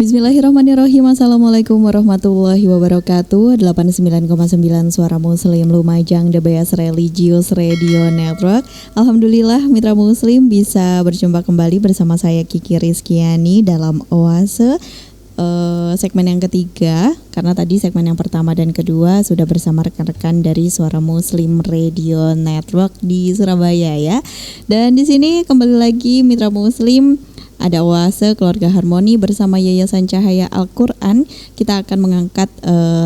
Bismillahirrahmanirrahim. Assalamualaikum warahmatullahi wabarakatuh. 89,9 Suara Muslim Lumajang, The Best Religious Radio Network. Alhamdulillah mitra muslim bisa berjumpa kembali bersama saya Kiki Rizkiani dalam Oase segmen yang ketiga, karena tadi segmen yang pertama dan kedua sudah bersama rekan-rekan dari Suara Muslim Radio Network di Surabaya ya. Dan di sini kembali lagi mitra muslim, ada Oase Keluarga Harmoni bersama Yayasan Cahaya Al-Quran. Kita akan mengangkat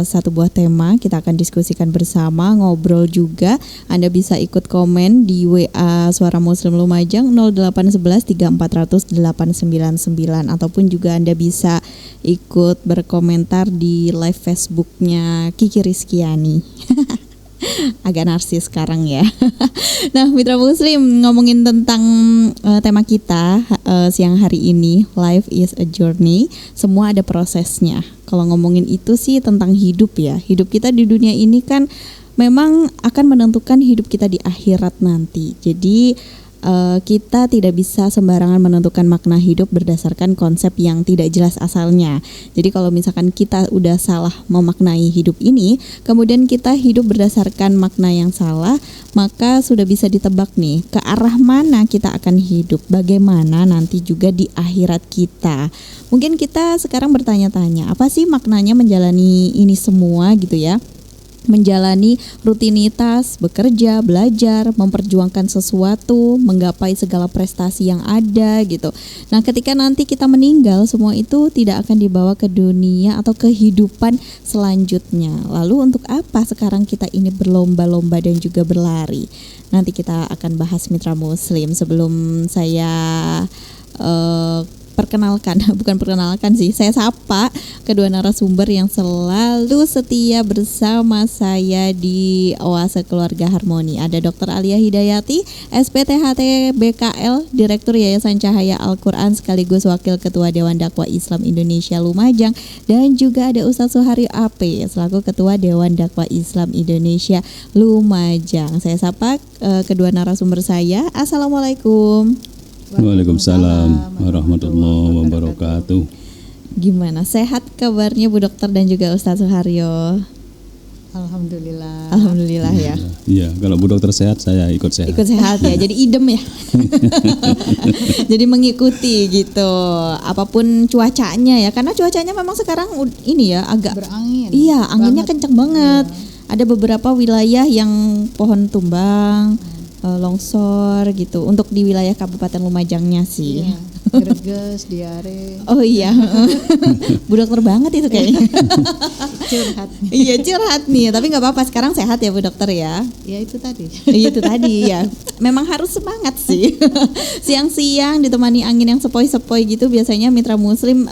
satu buah tema, kita akan diskusikan bersama, ngobrol juga. Anda bisa ikut komen di WA Suara Muslim Lumajang 0811 3400 899, ataupun juga Anda bisa ikut berkomentar di live Facebooknya Kiki Rizkiani. Agak narsis sekarang ya. Nah mitra muslim, ngomongin tentang tema kita siang hari ini, Life is a Journey. Semua ada prosesnya. Kalau ngomongin itu sih tentang hidup ya. Hidup kita di dunia ini kan memang akan menentukan hidup kita di akhirat nanti. Jadi kita tidak bisa sembarangan menentukan makna hidup berdasarkan konsep yang tidak jelas asalnya. Jadi kalau misalkan kita udah salah memaknai hidup ini, kemudian kita hidup berdasarkan makna yang salah, maka sudah bisa ditebak nih ke arah mana kita akan hidup, bagaimana nanti juga di akhirat kita. Mungkin kita sekarang bertanya-tanya, apa sih maknanya menjalani ini semua gitu ya? Menjalani rutinitas, bekerja, belajar, memperjuangkan sesuatu, menggapai segala prestasi yang ada gitu. Nah, ketika nanti kita meninggal, semua itu tidak akan dibawa ke dunia atau kehidupan selanjutnya. Lalu untuk apa sekarang kita ini berlomba-lomba dan juga berlari? Nanti kita akan bahas mitra muslim. Sebelum saya perkenalkan sih, saya sapa kedua narasumber yang selalu setia bersama saya di Oase Keluarga Harmoni. Ada Dr. Alia Hidayati, SPTHT BKL, Direktur Yayasan Cahaya Al-Quran sekaligus Wakil Ketua Dewan Dakwah Islam Indonesia Lumajang, dan juga ada Ustadz Suharyo AP selaku Ketua Dewan Dakwah Islam Indonesia Lumajang. Saya sapa kedua narasumber saya. Assalamualaikum. Waalaikumsalam warahmatullahi wabarakatuh. Gimana, sehat kabarnya Bu Dokter dan juga Ustadz Suharyo? Alhamdulillah. Alhamdulillah ya. Iya, kalau Bu Dokter sehat, saya ikut sehat. Ikut sehat ya, jadi idem ya. Jadi mengikuti gitu, apapun cuacanya ya, karena cuacanya memang sekarang ini ya agak berangin. Iya, anginnya kenceng banget. Iya. Ada beberapa wilayah yang pohon tumbang, longsor gitu. Untuk di wilayah Kabupaten Lumajangnya sih. Iya. Greges, diare. Oh iya. Bu Dokter banget itu kayaknya. Curhat. Iya curhat nih, tapi nggak apa-apa, sekarang sehat ya Bu Dokter ya. Ya itu tadi. Iya itu tadi ya. Memang harus semangat sih. Siang-siang ditemani angin yang sepoi-sepoi gitu, biasanya mitra muslim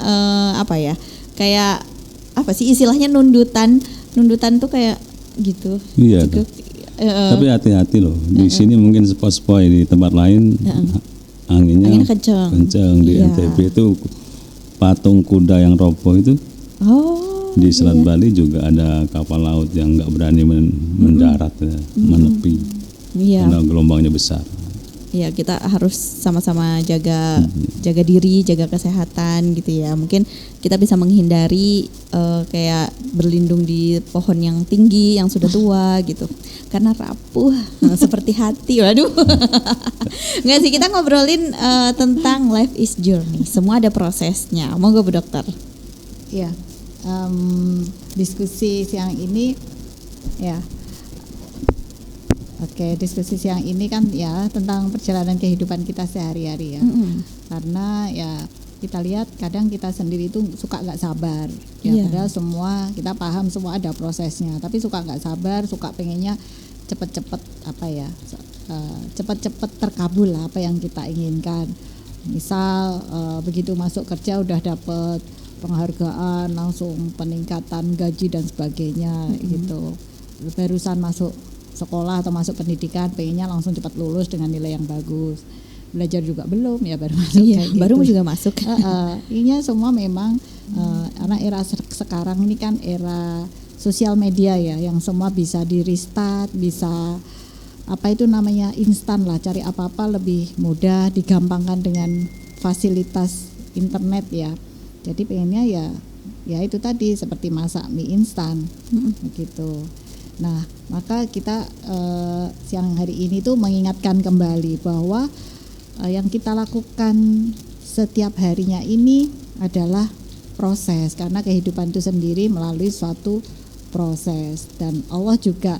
apa ya? Kayak apa sih istilahnya, nundutan tuh kayak gitu. Iya. Gitu. Tapi hati-hati loh. Di sini mungkin sepoi-sepoi, di tempat lain anginnya kencang. Di NTB itu patung kuda yang roboh itu. Oh. Di Selat Bali juga ada kapal laut yang nggak berani mendarat ya, menepi. Iya. Karena gelombangnya besar. Iya, kita harus sama-sama jaga diri, jaga kesehatan gitu ya. Mungkin kita bisa menghindari kayak berlindung di pohon yang tinggi, yang sudah tua gitu. Karena rapuh seperti hati. Waduh. Enggak sih, kita ngobrolin tentang life is journey. Semua ada prosesnya. Monggo Bu Dokter. Iya. Diskusi siang ini ya. Oke, diskusi siang ini kan ya tentang perjalanan kehidupan kita sehari-hari ya. Karena ya kita lihat kadang kita sendiri itu suka nggak sabar. Ya, padahal semua kita paham semua ada prosesnya, tapi suka nggak sabar, suka pengennya cepet-cepet cepet-cepet terkabul lah apa yang kita inginkan. Misal begitu masuk kerja udah dapet penghargaan, langsung peningkatan gaji dan sebagainya gitu. Barusan masuk sekolah atau masuk pendidikan pengennya langsung cepat lulus dengan nilai yang bagus. Belajar juga belum ya, baru masuk kayak baru gitu. juga masuk. Ini semua memang karena era sekarang ini kan era sosial media ya, yang semua bisa di restart, bisa apa itu namanya instan lah, cari apa-apa lebih mudah, digampangkan dengan fasilitas internet ya. Jadi pengennya ya itu tadi seperti masak mie instan begitu. Nah, maka kita siang hari ini tuh mengingatkan kembali bahwa yang kita lakukan setiap harinya ini adalah proses, karena kehidupan itu sendiri melalui suatu proses. Dan Allah juga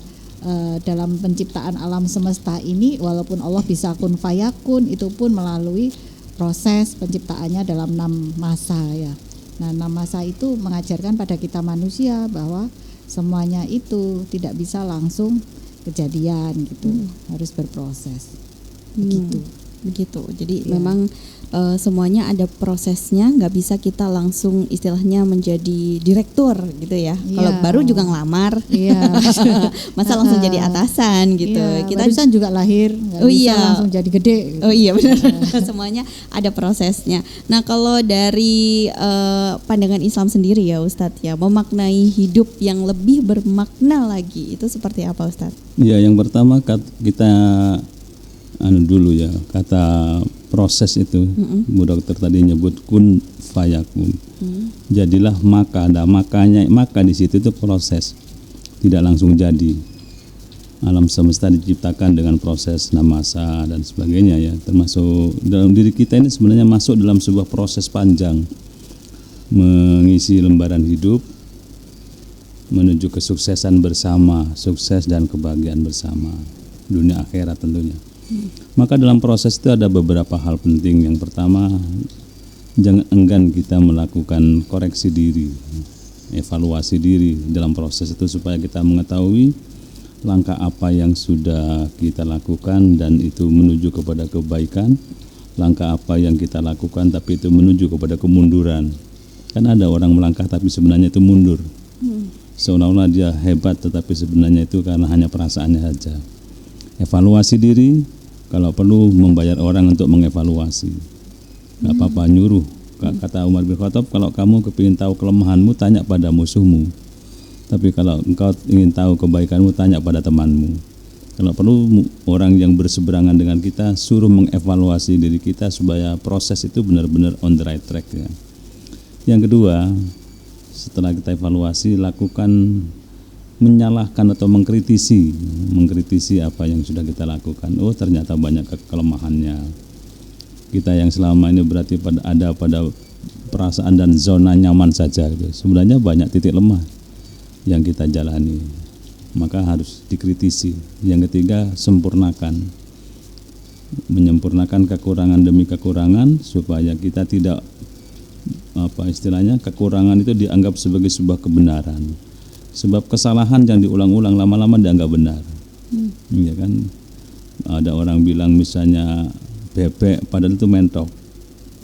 dalam penciptaan alam semesta ini, walaupun Allah bisa kun fayakun, itu pun melalui proses penciptaannya dalam 6 masa ya. Nah, 6 masa itu mengajarkan pada kita manusia bahwa semuanya itu tidak bisa langsung kejadian gitu, harus berproses. Begitu. Jadi memang semuanya ada prosesnya, nggak bisa kita langsung istilahnya menjadi direktur gitu ya. Kalau baru juga ngelamar, masa langsung jadi atasan gitu. Kita barusan juga lahir, nggak bisa langsung jadi gede. Gitu. Oh iya benar. Semuanya ada prosesnya. Nah, kalau dari pandangan Islam sendiri ya Ustadz ya, memaknai hidup yang lebih bermakna lagi itu seperti apa Ustadz? Ya, yang pertama kita dulu ya, kata proses itu, Bu Dokter tadi nyebut kun fayakun. Jadilah maka, maka di situ itu proses, tidak langsung jadi. Alam semesta diciptakan dengan proses namasa dan sebagainya ya, termasuk dalam diri kita ini sebenarnya masuk dalam sebuah proses panjang mengisi lembaran hidup menuju kesuksesan bersama, sukses dan kebahagiaan bersama dunia akhirat tentunya. Maka dalam proses itu ada beberapa hal penting. Yang pertama, jangan enggan kita melakukan koreksi diri, evaluasi diri dalam proses itu supaya kita mengetahui langkah apa yang sudah kita lakukan dan itu menuju kepada kebaikan, langkah apa yang kita lakukan tapi itu menuju kepada kemunduran. Kan ada orang melangkah tapi sebenarnya itu mundur, seolah-olah dia hebat tetapi sebenarnya itu karena hanya perasaannya saja. Evaluasi diri, kalau perlu membayar orang untuk mengevaluasi. Gak apa-apa nyuruh. Kata Umar bin Khattab, kalau kamu kepingin tahu kelemahanmu, tanya pada musuhmu. Tapi kalau engkau ingin tahu kebaikanmu, tanya pada temanmu. Kalau perlu orang yang berseberangan dengan kita, suruh mengevaluasi diri kita supaya proses itu benar-benar on the right track ya. Yang kedua, setelah kita evaluasi, lakukan menyalahkan atau mengkritisi apa yang sudah kita lakukan. Oh, ternyata banyak kelemahannya. Kita yang selama ini berarti pada perasaan dan zona nyaman saja gitu. Sebenarnya banyak titik lemah yang kita jalani. Maka harus dikritisi. Yang ketiga, sempurnakan. Menyempurnakan kekurangan demi kekurangan supaya kita tidak kekurangan itu dianggap sebagai sebuah kebenaran. Sebab kesalahan yang diulang-ulang lama-lama dianggap benar. Ya kan? Ada orang bilang misalnya bebek padahal itu mentok.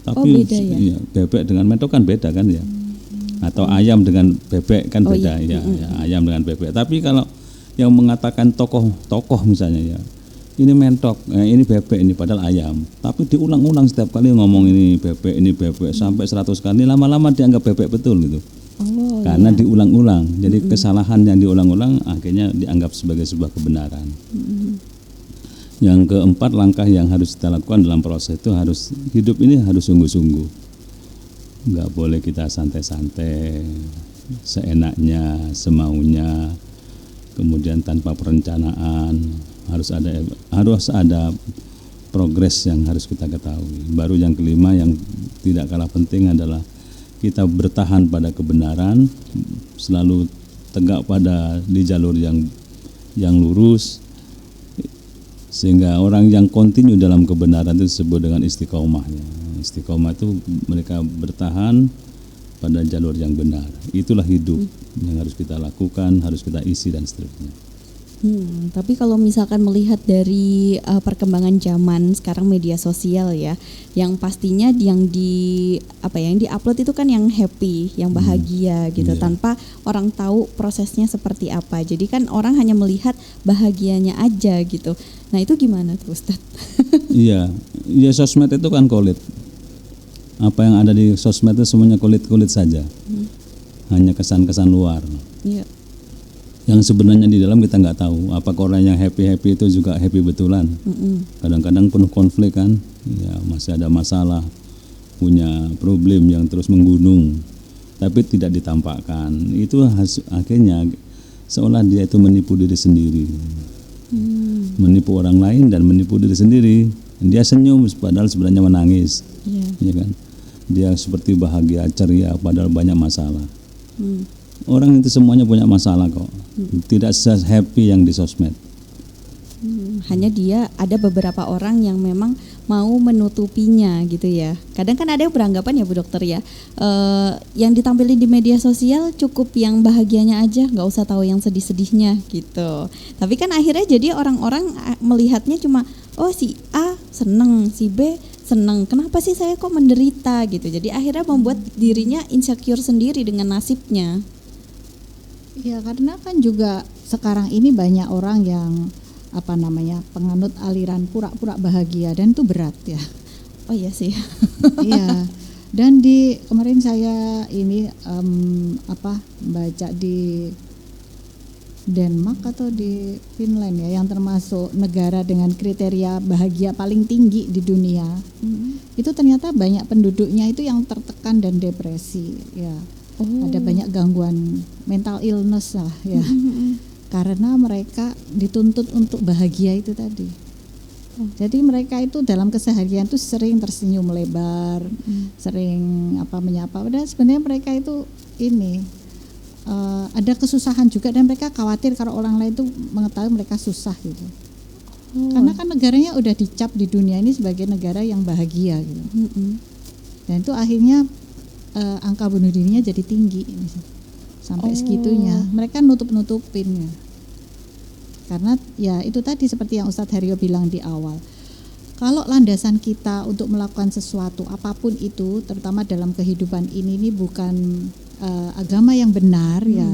Tapi beda ya? Bebek dengan mentok kan beda kan ya. Atau ayam dengan bebek kan beda ya, ayam dengan bebek. Tapi kalau yang mengatakan tokoh misalnya ya, ini mentok, ini bebek, ini padahal ayam. Tapi diulang-ulang setiap kali ngomong ini bebek sampai 100 kali, lama-lama dianggap bebek betul gitu. Karena diulang-ulang. Jadi kesalahan yang diulang-ulang akhirnya dianggap sebagai sebuah kebenaran. Yang keempat, langkah yang harus kita lakukan dalam proses itu hidup ini harus sungguh-sungguh. Enggak boleh kita santai-santai, seenaknya, semaunya, kemudian tanpa perencanaan. Harus ada progres yang harus kita ketahui. Baru yang kelima yang tidak kalah penting adalah kita bertahan pada kebenaran, selalu tegak di jalur yang lurus, sehingga orang yang kontinu dalam kebenaran itu disebut dengan istiqomah. Istiqomah itu mereka bertahan pada jalur yang benar. Itulah hidup yang harus kita lakukan, harus kita isi dan seterusnya. Tapi kalau misalkan melihat dari perkembangan zaman sekarang media sosial ya, yang pastinya yang di-upload itu kan yang happy, yang bahagia gitu, tanpa orang tahu prosesnya seperti apa. Jadi kan orang hanya melihat bahagianya aja gitu. Nah, itu gimana tuh Ustadz? Iya, sosmed itu kan kulit. Apa yang ada di sosmed itu semuanya kulit-kulit saja. Hanya kesan-kesan luar. Iya. Yang sebenarnya di dalam kita nggak tahu. Apakah orang yang happy itu juga happy betulan? Kadang-kadang penuh konflik kan, ya masih ada masalah, punya problem yang terus menggunung tapi tidak ditampakkan, itu akhirnya seolah dia itu menipu diri sendiri, menipu orang lain dan menipu diri sendiri. Dia senyum padahal sebenarnya menangis, ya kan? Dia seperti bahagia ceria padahal banyak masalah. Orang itu semuanya punya masalah kok, tidak se-happy yang di sosmed. Hanya dia ada beberapa orang yang memang mau menutupinya gitu ya. Kadang kan ada yang beranggapan ya Bu Dokter ya, yang ditampilin di media sosial cukup yang bahagianya aja, nggak usah tahu yang sedih-sedihnya gitu. Tapi kan akhirnya jadi orang-orang melihatnya cuma, oh si A seneng, si B seneng, kenapa sih saya kok menderita gitu. Jadi akhirnya membuat dirinya insecure sendiri dengan nasibnya. Ya karena kan juga sekarang ini banyak orang yang penganut aliran pura-pura bahagia, dan itu berat ya. Oh iya sih. Iya. Dan kemarin saya ini baca di Denmark atau di Finland ya, yang termasuk negara dengan kriteria bahagia paling tinggi di dunia. Itu ternyata banyak penduduknya itu yang tertekan dan depresi ya. Ada banyak gangguan mental illness lah ya. Karena mereka dituntut untuk bahagia itu tadi. Jadi mereka itu dalam keseharian itu sering tersenyum lebar, sering menyapa. Dan sebenarnya mereka itu ada kesusahan juga, dan mereka khawatir kalau orang lain itu mengetahui mereka susah gitu. Karena kan negaranya udah dicap di dunia ini sebagai negara yang bahagia gitu. Dan itu akhirnya angka bunuh dirinya jadi tinggi sampai segitunya. Mereka nutup-nutupin ya. Karena ya itu tadi seperti yang Ustadz Haryo bilang di awal. Kalau landasan kita untuk melakukan sesuatu apapun itu, terutama dalam kehidupan ini bukan agama yang benar ya.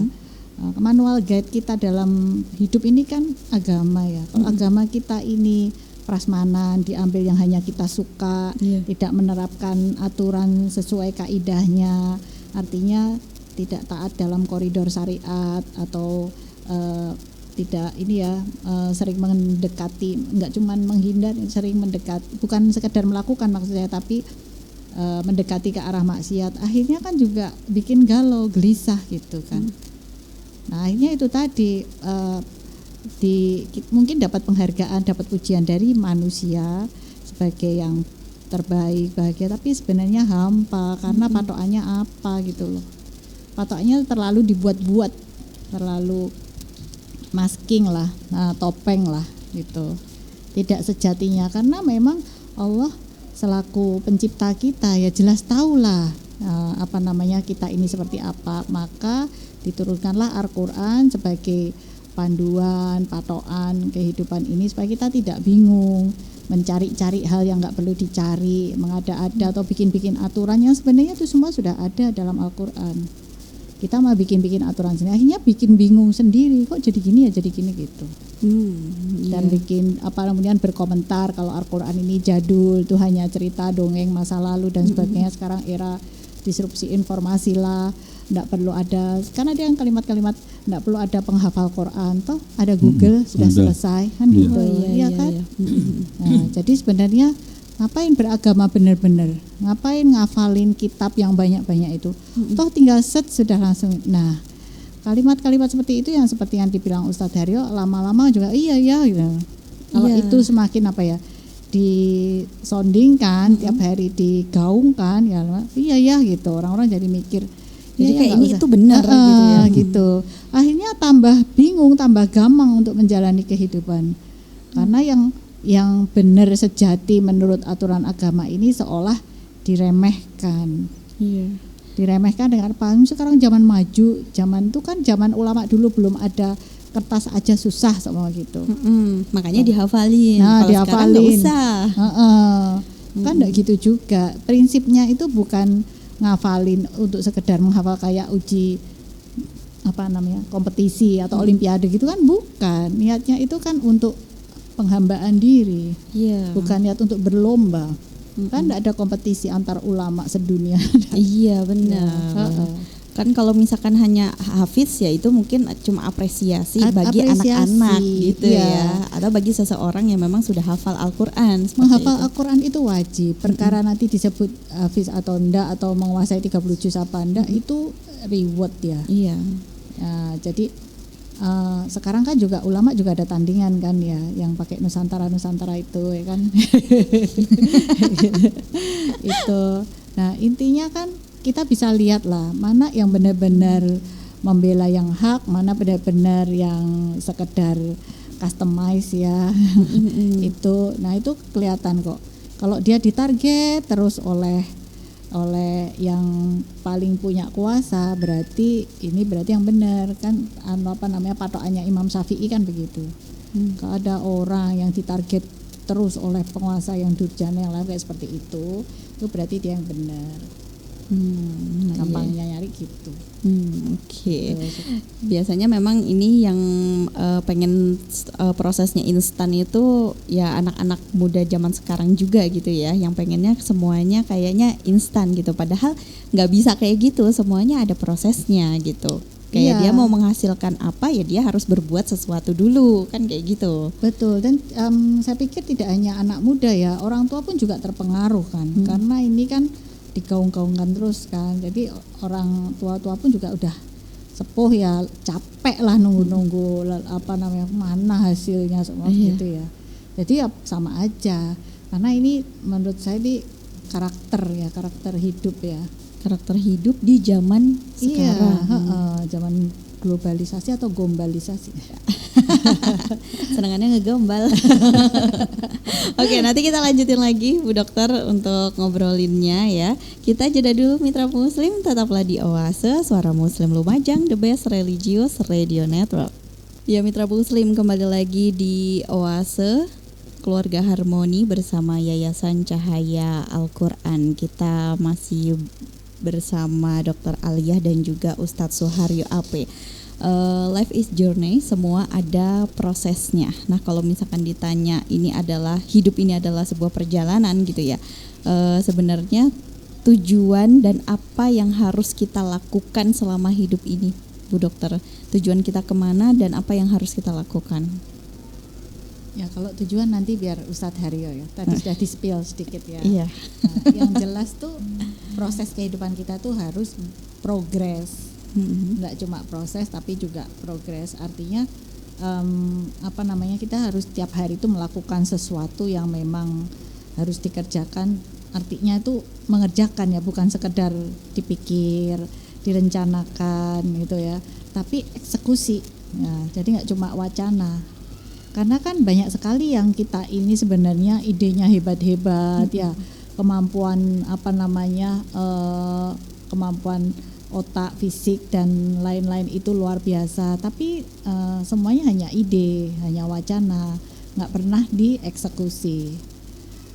Manual guide kita dalam hidup ini kan agama ya. Kalau agama kita ini prasmanan, diambil yang hanya kita suka, tidak menerapkan aturan sesuai kaidahnya, artinya tidak taat dalam koridor syariat, atau tidak sering mendekati, enggak cuma menghindar, sering mendekat, bukan sekedar melakukan maksud saya, tapi mendekati ke arah maksiat, akhirnya kan juga bikin galau, gelisah gitu kan. Nah akhirnya itu tadi mungkin dapat penghargaan, dapat pujian dari manusia sebagai yang terbaik, bahagia, tapi sebenarnya hampa karena patokannya apa gitu loh. Patokannya terlalu dibuat-buat, terlalu masking lah, topeng lah gitu. Tidak sejatinya, karena memang Allah selaku pencipta kita ya jelas tahulah kita ini seperti apa, maka diturunkanlah Al-Qur'an sebagai panduan, patokan kehidupan ini supaya kita tidak bingung mencari-cari hal yang nggak perlu dicari, mengada-ada atau bikin-bikin aturan yang sebenarnya itu semua sudah ada dalam Al-Qur'an. Kita mau bikin-bikin aturan sendiri, akhirnya bikin bingung sendiri, kok jadi gini ya, jadi gini gitu. Dan bikin kemudian berkomentar kalau Al-Quran ini jadul, itu hanya cerita dongeng masa lalu dan sebagainya. Sekarang era disrupsi informasi lah, enggak perlu ada, karena ada yang kalimat-kalimat enggak perlu ada penghafal Quran, toh ada Google sudah selesai kan gitu. Iya kan? Nah, jadi sebenarnya ngapain beragama benar-benar? Ngapain ngafalin kitab yang banyak-banyak itu? Toh tinggal set sudah langsung. Nah, kalimat-kalimat seperti itu yang seperti yang dibilang Ustadz Haryo, lama-lama juga iya gitu. Kalau itu semakin disondingkan, tiap hari digaungkan ya, iya gitu. Orang-orang jadi mikir, jadi kayak ini itu benar gitu ya. Gitu. Akhirnya tambah bingung, tambah gampang untuk menjalani kehidupan. Karena yang benar sejati menurut aturan agama ini seolah diremehkan. Diremehkan dengan apa? Sekarang zaman maju, zaman itu kan zaman ulama dulu belum ada kertas aja susah sama gitu. Makanya dihafalin. Nah, dihafalin. Nggak usah. Kan enggak gitu juga. Prinsipnya itu bukan ngafalin untuk sekedar menghafal kayak uji kompetisi atau olimpiade gitu kan, bukan. Niatnya itu kan untuk penghambaan diri, bukan niat untuk berlomba. Kan tidak ada kompetisi antar ulama sedunia. Iya benar. Kan kalau misalkan hanya hafiz ya itu mungkin cuma apresiasi bagi anak-anak gitu ya. Atau bagi seseorang yang memang sudah hafal Al-Qur'an. Menghafal Al-Qur'an itu wajib. Perkara nanti disebut hafiz atau enggak atau menguasai 30 juz apa enggak itu reward ya. Iya. Ya, jadi sekarang kan juga ulama juga ada tandingan kan ya yang pakai Nusantara itu ya kan. Itu. Nah, intinya kan kita bisa lihat lah mana yang benar-benar membela yang hak, mana benar-benar yang sekedar customize ya. Itu, nah itu kelihatan kok. Kalau dia ditarget terus oleh yang paling punya kuasa, berarti yang benar kan, patokannya Imam Syafi'i kan begitu. Kalau ada orang yang ditarget terus oleh penguasa yang durjana yang lain kayak seperti itu berarti dia yang benar. Gampangnya nyari gitu. Oke. Biasanya memang ini yang pengen prosesnya instan itu ya anak-anak muda zaman sekarang juga gitu ya, yang pengennya semuanya kayaknya instan gitu. Padahal nggak bisa kayak gitu, semuanya ada prosesnya gitu. Kayak dia mau menghasilkan apa ya dia harus berbuat sesuatu dulu kan kayak gitu. Betul, dan saya pikir tidak hanya anak muda ya, orang tua pun juga terpengaruh kan, karena ini kan digaung-gaungkan terus kan. Jadi orang tua-tua pun juga udah sepuh ya, capek lah nunggu-nunggu mana hasilnya semua gitu ya. Jadi ya sama aja. Karena ini menurut saya ini karakter hidup ya. Karakter hidup di zaman sekarang. Zaman globalisasi atau gombalisasi. Senangannya ngegombal. Oke, nanti kita lanjutin lagi Bu Dokter untuk ngobrolinnya ya. Kita jeda dulu Mitra Muslim, tetaplah di Oase Suara Muslim Lumajang, the best religious radio network. Ya Mitra Muslim, kembali lagi di Oase Keluarga Harmoni bersama Yayasan Cahaya Al-Quran. Kita masih bersama Dr. Aliyah dan juga Ustadz Suharyo AP. Life is journey, semua ada prosesnya. Nah kalau misalkan ditanya hidup ini adalah sebuah perjalanan gitu ya, sebenarnya tujuan dan apa yang harus kita lakukan selama hidup ini Bu Dokter, tujuan kita kemana dan apa yang harus kita lakukan? Ya kalau tujuan nanti biar Ustadz Haryo ya, tadi sudah di-spill sedikit ya. Iya. Nah, yang jelas tuh proses kehidupan kita tuh harus progres. Nggak cuma proses tapi juga progres, artinya kita harus tiap hari itu melakukan sesuatu yang memang harus dikerjakan, artinya itu mengerjakan ya, bukan sekedar dipikir, direncanakan gitu ya, tapi eksekusi ya, jadi nggak cuma wacana, karena kan banyak sekali yang kita ini sebenarnya idenya hebat-hebat ya, kemampuan kemampuan otak, fisik dan lain-lain itu luar biasa, tapi semuanya hanya ide, hanya wacana, nggak pernah dieksekusi.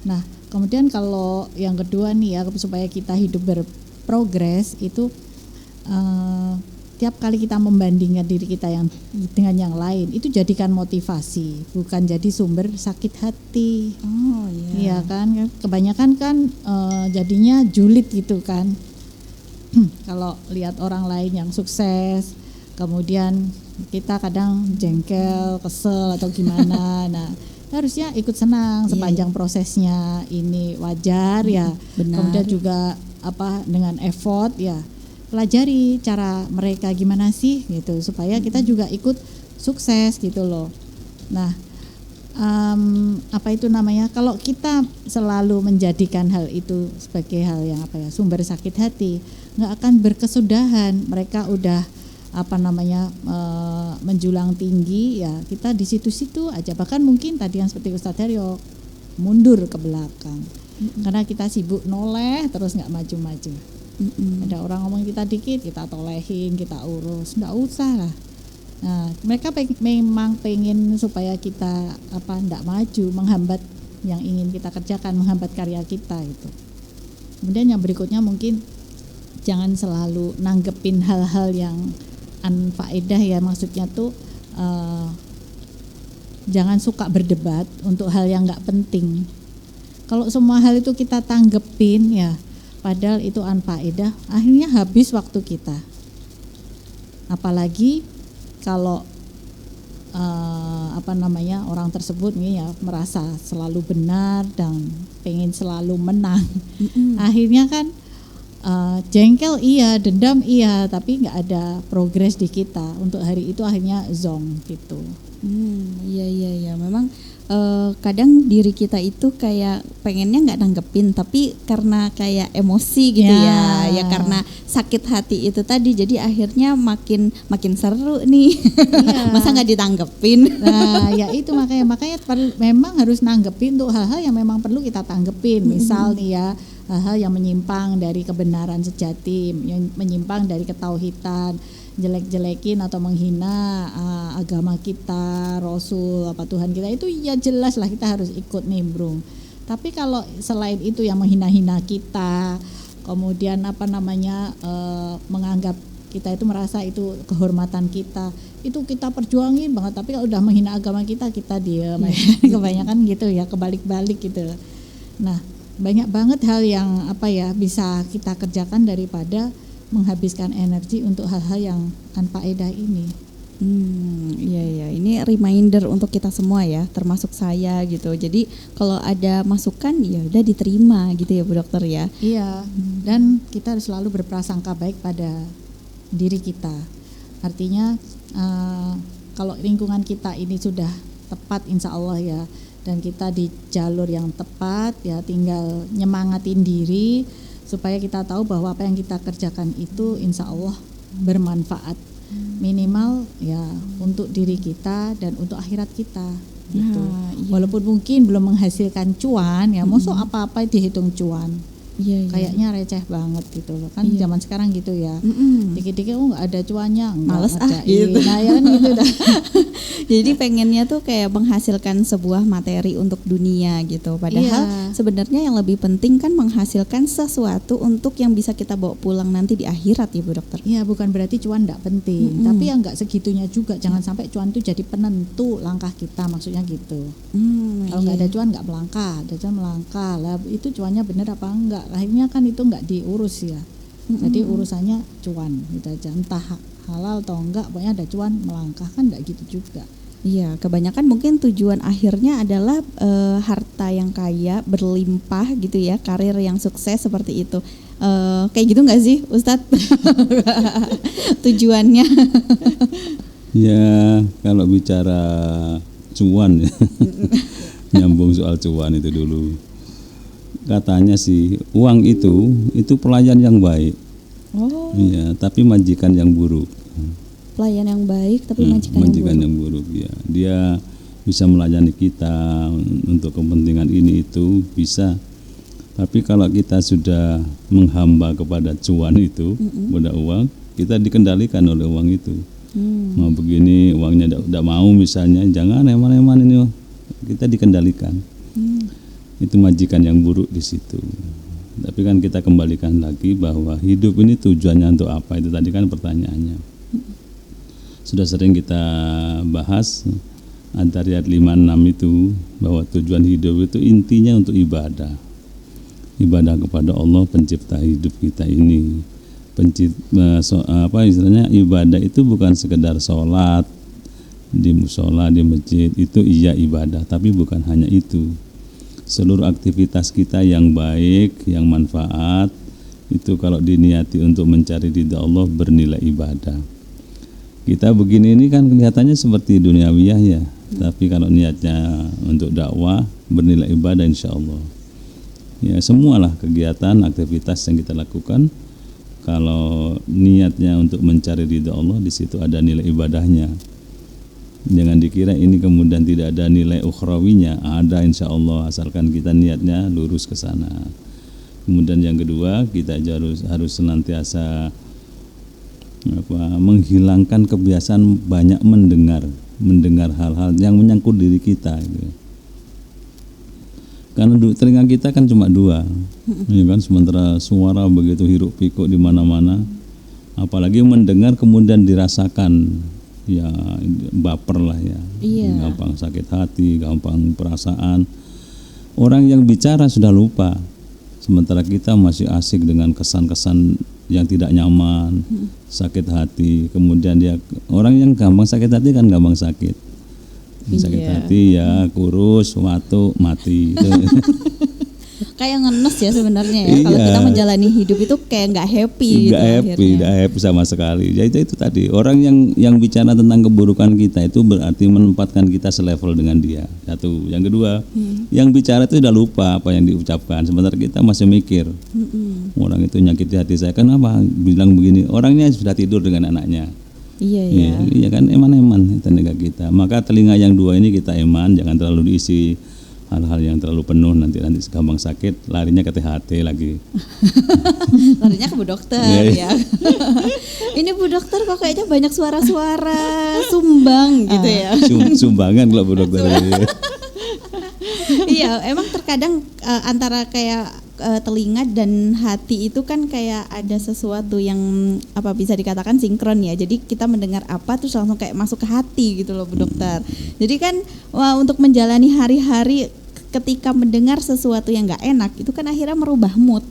Nah kemudian kalau yang kedua nih ya, supaya kita hidup berprogres itu tiap kali kita membandingkan diri kita dengan yang lain itu jadikan motivasi, bukan jadi sumber sakit hati. Oh iya. Iya kan, kebanyakan kan jadinya julid gitu kan. Kalau lihat orang lain yang sukses, kemudian kita kadang jengkel, kesel atau gimana. Nah, harusnya ikut senang sepanjang prosesnya, ini wajar ya. Benar. Kemudian juga dengan effort ya, pelajari cara mereka gimana sih gitu, supaya kita juga ikut sukses gitu loh. Nah, kalau kita selalu menjadikan hal itu sebagai hal yang sumber sakit hati, nggak akan berkesudahan. Mereka udah menjulang tinggi ya, kita di situ-situ aja, bahkan mungkin tadi yang seperti Ustadz Haryo mundur ke belakang karena kita sibuk noleh terus nggak maju-maju. Ada orang ngomong kita dikit, kita tolehin, kita urus, nggak usah lah. Nah, mereka memang pengen supaya kita nggak maju, menghambat yang ingin kita kerjakan, menghambat karya kita itu. Kemudian yang berikutnya mungkin jangan selalu nanggepin hal-hal yang anfaedah ya, maksudnya tuh jangan suka berdebat untuk hal yang nggak penting. Kalau semua hal itu kita tanggepin ya, padahal itu anfaedah, akhirnya habis waktu kita. Apalagi kalau orang tersebut nih ya merasa selalu benar dan pengen selalu menang. Akhirnya kan jengkel iya, dendam iya, tapi nggak ada progres di kita untuk hari itu, akhirnya zonk gitu. Iya. Memang kadang diri kita itu kayak pengennya nggak nanggepin, tapi karena kayak emosi gitu ya karena sakit hati itu tadi, jadi akhirnya makin seru nih. Masa nggak ditanggepin? Nah ya itu makanya memang harus nanggepin untuk hal-hal yang memang perlu kita tanggepin. Misal nih ya, hal-hal yang menyimpang dari kebenaran sejati, yang menyimpang dari ketauhidan, jelek-jelekin atau menghina agama kita, Rasul, Tuhan kita, itu ya jelas lah kita harus ikut nimbrung. Tapi kalau selain itu yang menghina-hina kita, kemudian menganggap kita itu merasa itu kehormatan kita, itu kita perjuangin banget. Tapi kalau udah menghina agama kita diam. Kebanyakan gitu ya, kebalik-balik gitu. Nah, banyak banget hal yang bisa kita kerjakan daripada menghabiskan energi untuk hal-hal yang tanpa faedah ini. Iya. Ini reminder untuk kita semua ya, termasuk saya gitu. Jadi kalau ada masukan ya udah diterima gitu ya Bu Dokter ya. Iya. Dan kita harus selalu berprasangka baik pada diri kita. Artinya kalau lingkungan kita ini sudah tepat insya Allah ya, dan kita di jalur yang tepat ya, tinggal nyemangatin diri supaya kita tahu bahwa apa yang kita kerjakan itu insya Allah bermanfaat, minimal ya untuk diri kita dan untuk akhirat kita gitu. Walaupun mungkin belum menghasilkan cuan ya, maksud apa-apa dihitung cuan. Kayaknya receh banget gitu loh kan. Zaman sekarang gitu ya, dikit-dikit nggak ada cuannya, males gitu. Nah ya kan gitu dah. Jadi pengennya tuh kayak menghasilkan sebuah materi untuk dunia gitu, padahal sebenarnya yang lebih penting kan menghasilkan sesuatu untuk yang bisa kita bawa pulang nanti di akhirat ya Bu Dokter. Iya, bukan berarti cuan nggak penting, tapi ya nggak segitunya juga. Jangan sampai cuan itu jadi penentu langkah kita, maksudnya gitu. Kalau nggak ada cuan nggak melangkah, ada cuan melangkah lah, itu cuannya bener apa enggak, akhirnya kan itu nggak diurus ya. Jadi urusannya cuan gitu aja, entah halal atau enggak, pokoknya ada cuan melangkah, kan enggak gitu juga. Iya, kebanyakan mungkin tujuan akhirnya adalah harta yang kaya, berlimpah gitu ya, karir yang sukses seperti itu. Kayak gitu nggak sih Ustadz? Tujuannya? Ya kalau bicara cuan ya, nyambung soal cuan itu dulu. Katanya sih uang itu pelayan yang baik. Iya, tapi majikan yang buruk. Pelayan yang baik tapi majikan yang buruk ya. Dia bisa melayani kita untuk kepentingan ini itu bisa. Tapi kalau kita sudah menghamba kepada cuan itu, kepada uang, kita dikendalikan oleh uang itu. Mau begini uangnya tidak mau misalnya, jangan eman-eman ini, kita dikendalikan. Itu majikan yang buruk di situ. Tapi kan kita kembalikan lagi bahwa hidup ini tujuannya untuk apa, itu tadi kan pertanyaannya. Sudah sering kita bahas antara ayat 5-6 itu, bahwa tujuan hidup itu intinya untuk ibadah. Ibadah kepada Allah pencipta hidup kita ini. Ibadah itu bukan sekedar sholat di musola, di masjid, itu iya ibadah, tapi bukan hanya itu. Seluruh aktivitas kita yang baik, yang manfaat, itu kalau diniati untuk mencari ridha Allah bernilai ibadah. Kita begini ini kan kelihatannya seperti duniawiyah ya, tapi kalau niatnya untuk dakwah bernilai ibadah insya Allah. Ya semualah kegiatan, aktivitas yang kita lakukan, kalau niatnya untuk mencari ridha Allah, di situ ada nilai ibadahnya. Jangan dikira ini kemudian tidak ada nilai ukhrawinya, ada insya Allah asalkan kita niatnya lurus ke sana. Kemudian yang kedua, kita harus senantiasa menghilangkan kebiasaan banyak mendengar hal-hal yang menyangkut diri kita gitu. Karena telinga kita kan cuma dua, ya kan, sementara suara begitu hiruk pikuk di mana-mana, apalagi mendengar kemudian dirasakan, ya baper lah ya, gampang sakit hati, gampang perasaan. Orang yang bicara sudah lupa Sementara kita masih asik dengan kesan-kesan yang tidak nyaman, sakit hati. Kemudian dia orang yang gampang sakit hati kan gampang sakit. Sakit hati ya kurus, watuk, mati. Kayak ngenes ya sebenarnya ya. Kalau kita menjalani hidup itu kayak nggak happy gitu akhirnya. Nggak happy sama sekali. Jadi itu tadi orang yang bicara tentang keburukan kita itu berarti menempatkan kita selevel dengan dia. Satu. Yang kedua, yang bicara itu sudah lupa apa yang diucapkan. Sementara kita masih mikir. Orang itu nyakiti hati saya. Kenapa bilang begini? Orangnya sudah tidur dengan anaknya. Iya kan eman-eman tenaga kita. Maka telinga yang dua ini kita eman, jangan terlalu diisi hal-hal yang terlalu penuh, nanti gampang sakit, larinya ke THT lagi. Larinya ke Bu Dokter ya. Ini Bu Dokter kok kayaknya banyak suara-suara sumbang gitu ya. Sumbangan kalau Bu Dokter. Iya, emang terkadang antara kayak telinga dan hati itu kan kayak ada sesuatu yang apa bisa dikatakan sinkron ya. Jadi kita mendengar apa terus langsung kayak masuk ke hati gitu loh Bu Dokter. Jadi kan untuk menjalani hari-hari ketika mendengar sesuatu yang nggak enak itu kan akhirnya merubah mood.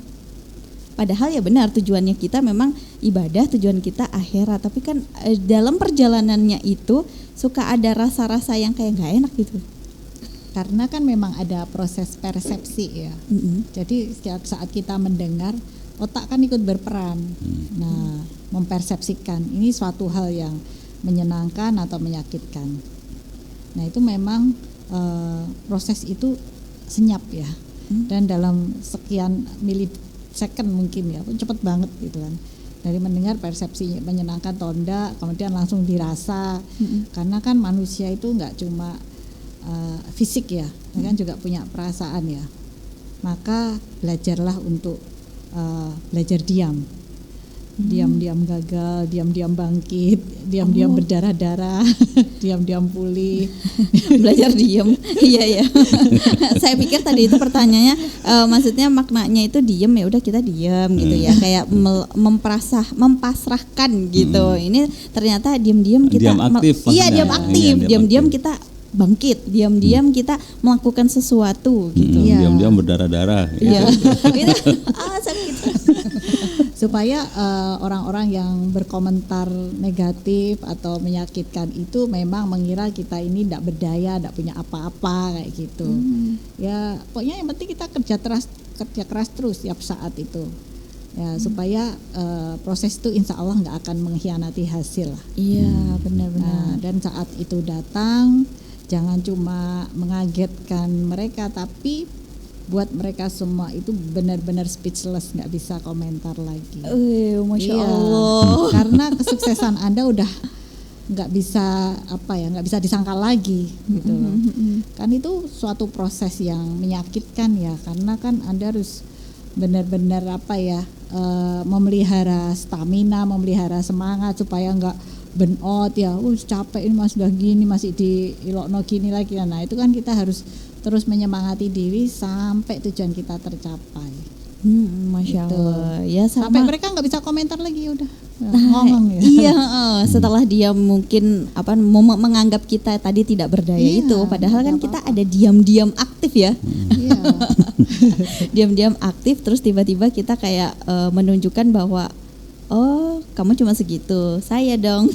Padahal ya benar tujuannya kita memang ibadah, tujuan kita akhirat. Tapi kan dalam perjalanannya itu suka ada rasa-rasa yang kayak nggak enak gitu. Karena kan memang ada proses persepsi ya. Jadi setiap saat kita mendengar, otak kan ikut berperan. Nah, mempersepsikan ini suatu hal yang menyenangkan atau menyakitkan. Nah, itu memang proses itu senyap ya. Dan dalam sekian milisecond mungkin ya, cepat banget gitu kan. Dari mendengar persepsi menyenangkan atau enggak, kemudian langsung dirasa. Karena kan manusia itu enggak cuma fisik ya, kan juga punya perasaan ya. Maka belajarlah untuk belajar diam. Diam-diam gagal, diam-diam bangkit, diam-diam berdarah-darah, diam-diam pulih. Belajar diam. Iya ya. Saya pikir tadi itu pertanyaannya maksudnya maknanya itu diam ya udah kita diam gitu ya. Kayak mempasrahkan gitu. Ini ternyata diam-diam kita diam aktif. Diam aktif. Diam-diam kita bangkit, diam-diam kita melakukan sesuatu gitu. Diam-diam berdarah-darah. Iya. Supaya orang-orang yang berkomentar negatif atau menyakitkan itu memang mengira kita ini tidak berdaya, tidak punya apa-apa kayak gitu. Ya pokoknya yang penting kita kerja keras terus tiap saat itu. Ya supaya proses itu insya Allah nggak akan mengkhianati hasil lah. Iya benar-benar. Dan saat itu datang jangan cuma mengagetkan mereka, tapi buat mereka semua itu benar-benar speechless, nggak bisa komentar lagi. Masya Allah. Karena kesuksesan Anda udah nggak bisa nggak bisa disangkal lagi gitu loh. Kan itu suatu proses yang menyakitkan ya, karena kan Anda harus benar-benar memelihara stamina, memelihara semangat supaya nggak burn out ya. Capek ini mas udah gini masih di ilokno gini lagi. Nah itu kan kita harus terus menyemangati diri sampai tujuan kita tercapai. Masya Allah. Ya sampai mereka nggak bisa komentar lagi udah ngomong ya. Iya, setelah dia mungkin menganggap kita tadi tidak berdaya itu, padahal kan kita ada diam-diam aktif ya. Diam-diam aktif terus tiba-tiba kita kayak menunjukkan bahwa oh kamu cuma segitu, saya dong.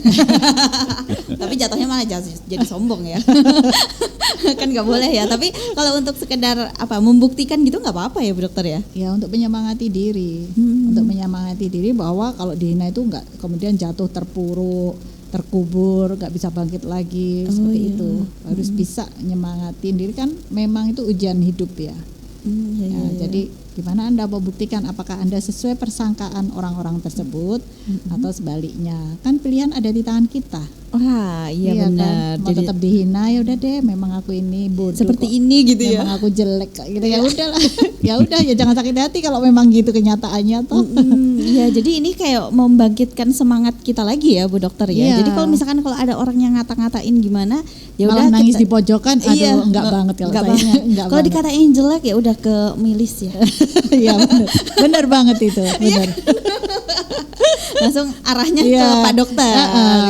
Tapi jatuhnya malah jadi sombong ya. Kan nggak boleh ya. Tapi kalau untuk sekedar membuktikan gitu nggak apa-apa ya Bu Dokter ya. Ya untuk menyemangati diri, untuk menyemangati diri bahwa kalau dihina itu nggak kemudian jatuh terpuruk, terkubur, nggak bisa bangkit lagi seperti itu. Harus bisa nyemangatin diri, kan memang itu ujian hidup ya. Jadi gimana Anda membuktikan apakah Anda sesuai persangkaan orang-orang tersebut atau sebaliknya? Kan pilihan ada di tangan kita. Wah, iya benar. Kan? Mau tetap dihina ya udah deh, memang aku ini bodoh seperti kok. Ini gitu ya. Memang aku jelek gitu ya udahlah. Ya udah ya jangan sakit hati kalau memang gitu kenyataannya toh. Iya, jadi ini kayak membangkitkan semangat kita lagi ya Bu Dokter ya. Jadi kalau misalkan kalau ada orang yang ngata-ngatain gimana, ya udah nangis di pojokan, aduh enggak banget kalau saya. Kalau dikatain jelek ya udah ke milis ya. Iya benar banget itu, benar. langsung arahnya ke Pak Dokter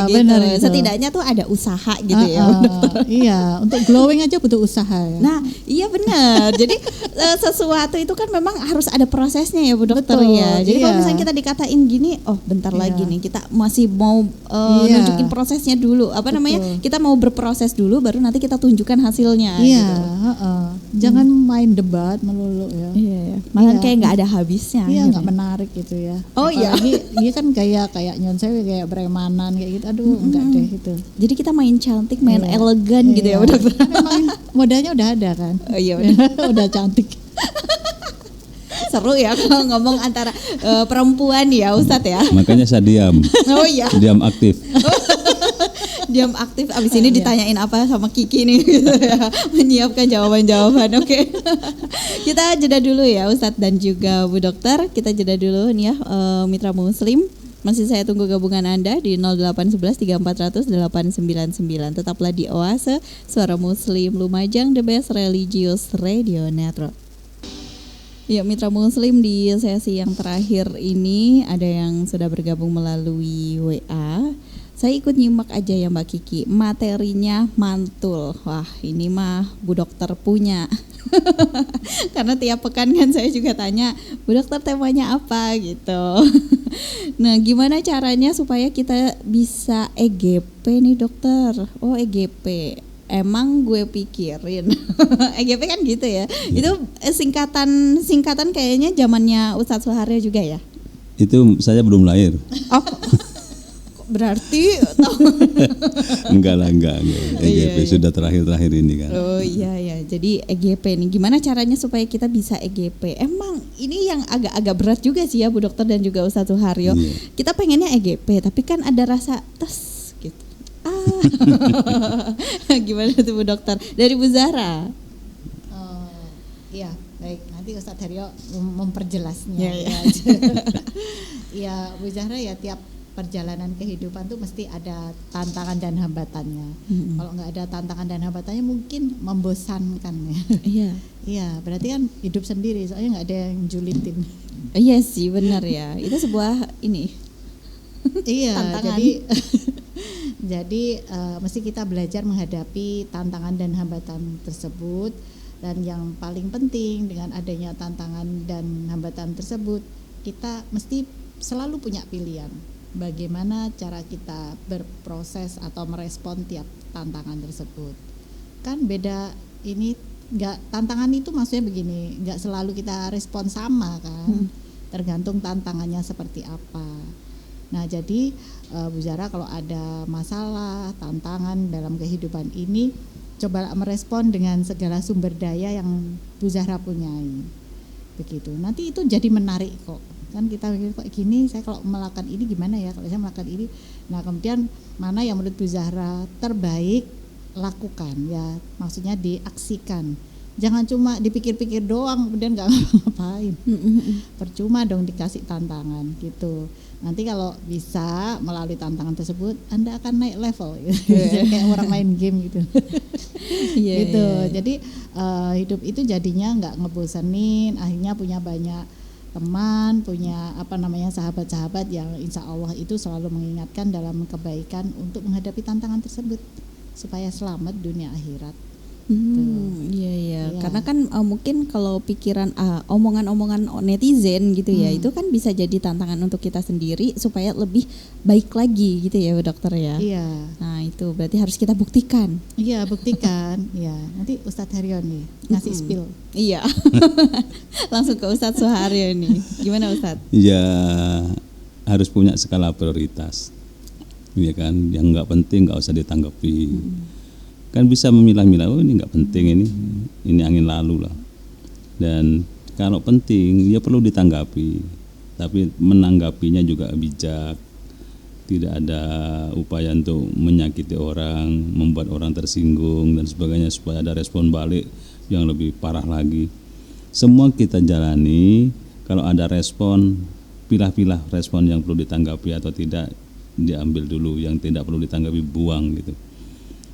gitu. Benar itu. Setidaknya tuh ada usaha gitu ya Dokter. Iya, untuk glowing aja butuh usaha ya. Nah, iya benar. Jadi sesuatu itu kan memang harus ada prosesnya ya Bu Dokter. Betul, ya. Jadi iya. kalau misalnya kita dikatain gini, oh bentar lagi nih kita masih mau nunjukin prosesnya dulu. Apa namanya? Kita mau berproses dulu baru nanti kita tunjukkan hasilnya. Iya, gitu. Jangan main debat melulu ya. Iya, ya. Malah kayak nggak ada habisnya. Iya, akhirnya. nggak menarik gitu ya. Oh iya. Ini kan kayak nyon sewu kayak bremanan kayak gitu. Aduh, enggak deh itu. Jadi kita main cantik, main elegan gitu ya Bu Dokter. Memang modalnya udah ada kan. Oh iya benar. Udah cantik. Seru ya kalau ngomong antara perempuan ya Ustadz ya. Makanya saya diam. Oh iya. Diam aktif. Diam aktif, abis ini ditanyain apa sama Kiki nih gitu ya. Menyiapkan jawaban-jawaban. Oke. Kita jeda dulu ya Ustadz dan juga Bu Dokter. Kita jeda dulu nih ya Mitra Muslim. Masih saya tunggu gabungan Anda di 0811 3400 899. Tetaplah di Oase Suara Muslim Lumajang, the best religious radio network. Ya Mitra Muslim, di sesi yang terakhir ini ada yang sudah bergabung melalui WA. Saya ikut nyimak aja ya Mbak Kiki, materinya mantul. Wah ini mah Bu Dokter punya. Karena tiap pekan kan saya juga tanya, Bu Dokter temanya apa gitu. Nah gimana caranya supaya kita bisa EGP nih Dokter? Oh EGP. Emang gue pikirin. EGP kan gitu ya. Itu singkatan kayaknya zamannya Ustadz Suharyo juga ya. Itu saya belum lahir. Oh. Berarti enggak. EGP Iya. sudah terakhir ini kan. Oh iya. Jadi EGP nih gimana caranya supaya kita bisa EGP? Emang ini yang agak berat juga sih ya Bu Dokter dan juga Ustadz Suharyo. Iya. Kita pengennya EGP tapi kan ada rasa tes gitu. Gimana tuh Bu Dokter? Dari Bu Zahra. Iya, baik. Nanti Ustadz Haryo memperjelasnya. Ya. Iya, Bu Zahra ya tiap perjalanan kehidupan tuh mesti ada tantangan dan hambatannya. Kalau nggak ada tantangan dan hambatannya mungkin membosankan ya. Iya. Iya, berarti kan hidup sendiri soalnya nggak ada yang julitin. Iya sih benar ya. Itu sebuah ini. Iya, tantangan. jadi mesti kita belajar menghadapi tantangan dan hambatan tersebut. Dan yang paling penting dengan adanya tantangan dan hambatan tersebut, kita mesti selalu punya pilihan. Bagaimana cara kita berproses atau merespon tiap tantangan tersebut. Kan beda ini, tantangan itu maksudnya begini, nggak selalu kita respon sama kan, tergantung tantangannya seperti apa. Nah jadi Bu Zahra kalau ada masalah, tantangan dalam kehidupan ini, coba merespon dengan segala sumber daya yang Bu Zahra punyai. Begitu. Nanti itu jadi menarik kok. Kan kita mikir kok gini, saya kalau melakukan ini gimana ya? Kalau saya melakukan ini. Nah, kemudian mana yang menurut Bu Zahra terbaik, lakukan ya. Maksudnya diaksikan. Jangan cuma dipikir-pikir doang kemudian enggak ngapain. Percuma dong dikasih tantangan gitu. Nanti kalau bisa melalui tantangan tersebut Anda akan naik level kayak orang main game gitu. Gitu. Jadi hidup itu jadinya enggak ngebosenin, akhirnya punya banyak teman, punya sahabat-sahabat yang insya Allah itu selalu mengingatkan dalam kebaikan untuk menghadapi tantangan tersebut supaya selamat dunia akhirat. Iya. Karena kan mungkin kalau pikiran omongan-omongan netizen gitu ya, itu kan bisa jadi tantangan untuk kita sendiri supaya lebih baik lagi gitu ya Bu Dokter ya. Iya. Nah itu berarti harus kita buktikan. Iya buktikan. Iya. Nanti Ustadz Haryo nih ngasih spill. Iya. Langsung ke Ustadz Suharyo nih. Gimana Ustadz? Ya harus punya skala prioritas. Iya kan, yang nggak penting nggak usah ditanggapi. Kan bisa memilah-milah, oh ini nggak penting, ini angin lalu lah. Dan kalau penting ya perlu ditanggapi, tapi menanggapinya juga bijak, tidak ada upaya untuk menyakiti orang, membuat orang tersinggung dan sebagainya, supaya ada respon balik yang lebih parah lagi. Semua kita jalani, kalau ada respon, pilah-pilah respon yang perlu ditanggapi atau tidak, diambil dulu, yang tidak perlu ditanggapi buang gitu.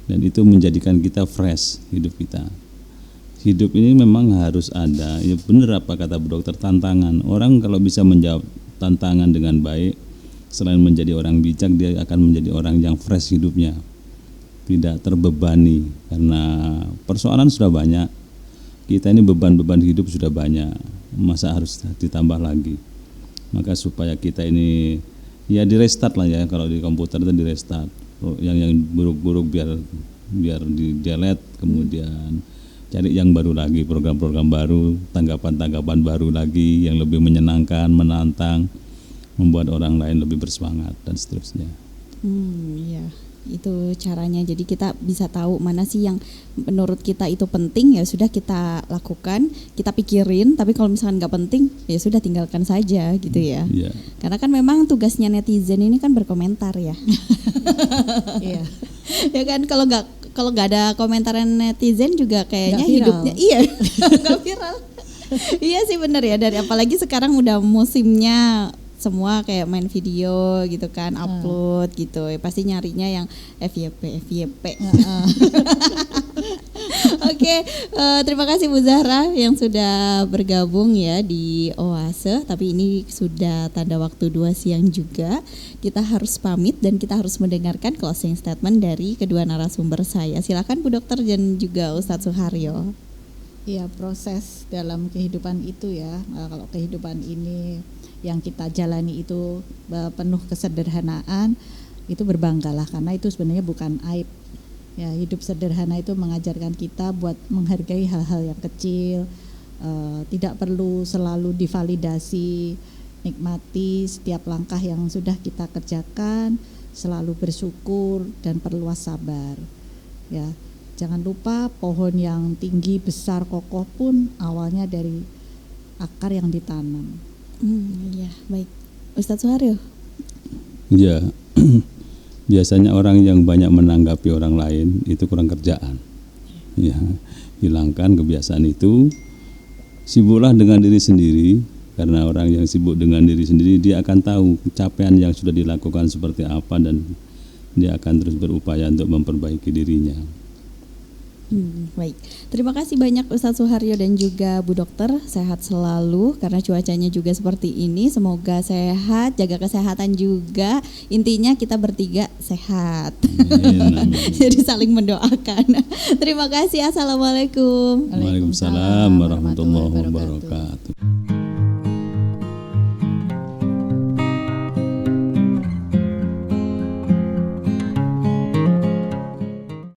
Dan itu menjadikan kita fresh hidup kita. Hidup ini memang harus ada, ya benar apa kata Bu Dokter, tantangan. Orang kalau bisa menjawab tantangan dengan baik, selain menjadi orang bijak, dia akan menjadi orang yang fresh hidupnya, tidak terbebani, karena persoalan sudah banyak. Kita ini beban-beban hidup sudah banyak, masa harus ditambah lagi. Maka supaya kita ini ya di restart lah ya, kalau di komputer itu di restart. Yang buruk-buruk biar di delete, kemudian cari yang baru lagi, program-program baru, tanggapan-tanggapan baru lagi yang lebih menyenangkan, menantang, membuat orang lain lebih bersemangat dan seterusnya. Iya, itu caranya. Jadi kita bisa tahu mana sih yang menurut kita itu penting, ya sudah kita lakukan, kita pikirin. Tapi kalau misalkan nggak penting, ya sudah tinggalkan saja gitu ya. Iya. Karena kan memang tugasnya netizen ini kan berkomentar ya. Iya. Ya kan, kalau nggak ada komentaran netizen juga kayaknya hidupnya nggak viral. Iya sih benar ya, dari apalagi sekarang udah musimnya semua kayak main video gitu kan, upload gitu, ya pasti nyarinya yang FYP. Oke, terima kasih Bu Zahra yang sudah bergabung ya di Oase. Tapi ini sudah tanda waktu 2 siang juga. Kita harus pamit dan kita harus mendengarkan closing statement dari kedua narasumber saya. Silakan Bu Dokter dan juga Ustadz Suharyo. Iya, proses dalam kehidupan itu ya. Kalau kehidupan ini yang kita jalani itu penuh kesederhanaan, itu berbanggalah, karena itu sebenarnya bukan aib. Ya, hidup sederhana itu mengajarkan kita buat menghargai hal-hal yang kecil, tidak perlu selalu divalidasi, nikmati setiap langkah yang sudah kita kerjakan, selalu bersyukur dan perluas sabar. Ya, jangan lupa pohon yang tinggi, besar, kokoh pun awalnya dari akar yang ditanam. Ya, baik. Ustadz Suharyo. Ya, biasanya orang yang banyak menanggapi orang lain itu kurang kerjaan. Ya, hilangkan kebiasaan itu. Sibuklah dengan diri sendiri, karena orang yang sibuk dengan diri sendiri dia akan tahu capaian yang sudah dilakukan seperti apa, dan dia akan terus berupaya untuk memperbaiki dirinya. Baik, terima kasih banyak Ustadz Suharyo dan juga Bu Dokter. Sehat selalu karena cuacanya juga seperti ini. Semoga sehat, jaga kesehatan juga. Intinya kita bertiga sehat. Amin. Jadi saling mendoakan. Terima kasih. Assalamualaikum. Waalaikumsalam warahmatullahi wabarakatuh.